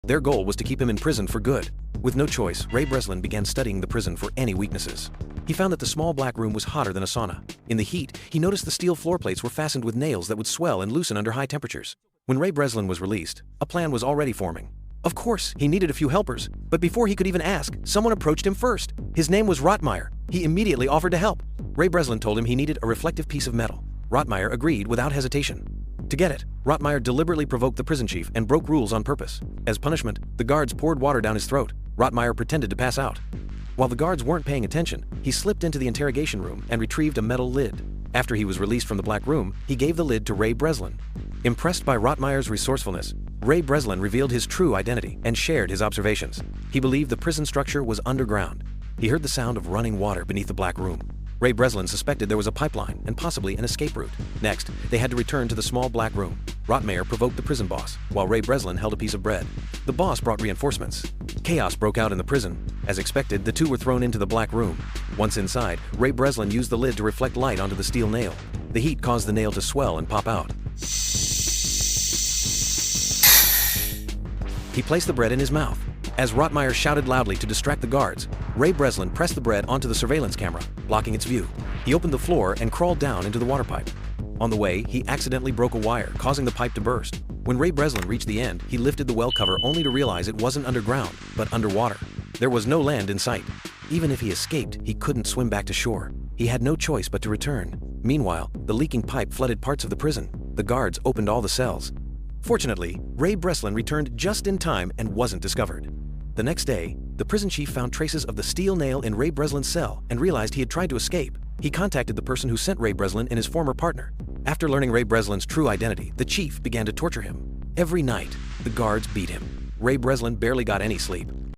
Their goal was to keep him in prison for good. With no choice, Ray Brereslin began studying the prison for any weaknesses. He found that the small black room was hotter than a sauna. In the heat, he noticed the steel floor plates were fastened with nails that would swell and loosen under high temperatures. When Ray Brereslin was released, a plan was already forming. Of course, he needed a few helpers, but before he could even ask, someone approached him first. His name was Rottmeyer. He immediately offered to help. Ray Brereslin told him he needed a reflective piece of metal. Rottmeyer agreed without hesitation. To get it, Rottmeyer deliberately provoked the prison chief and broke rules on purpose. As punishment, the guards poured water down his throat. Rottmeyer pretended to pass out. While the guards weren't paying attention, he slipped into the interrogation room and retrieved a metal lid. After he was released from the black room, he gave the lid to Ray Brereslin. Impressed by Rottmeyer's resourcefulness, Ray Brereslin revealed his true identity and shared his observations. He believed the prison structure was underground. He heard the sound of running water beneath the black room. Ray Brereslin suspected there was a pipeline and possibly an escape route. Next, they had to return to the small black room. Rottmeyer provoked the prison boss, while Ray Brereslin held a piece of bread. The boss brought reinforcements. Chaos broke out in the prison. As expected, the two were thrown into the black room. Once inside, Ray Brereslin used the lid to reflect light onto the steel nail. The heat caused the nail to swell and pop out. He placed the bread in his mouth. As Rottmeyer shouted loudly to distract the guards, Ray Brereslin pressed the bread onto the surveillance camera, blocking its view. He opened the floor and crawled down into the water pipe. On the way, he accidentally broke a wire, causing the pipe to burst. When Ray Brereslin reached the end, he lifted the well cover only to realize it wasn't underground, but underwater. There was no land in sight. Even if he escaped, he couldn't swim back to shore. He had no choice but to return. Meanwhile, the leaking pipe flooded parts of the prison. The guards opened all the cells. Fortunately, Ray Brereslin returned just in time and wasn't discovered. The next day, the prison chief found traces of the steel nail in Ray Breslin's cell and realized he had tried to escape. He contacted the person who sent Ray Brereslin and his former partner. After learning Ray Breslin's true identity, the chief began to torture him. Every night, the guards beat him. Ray Brereslin barely got any sleep.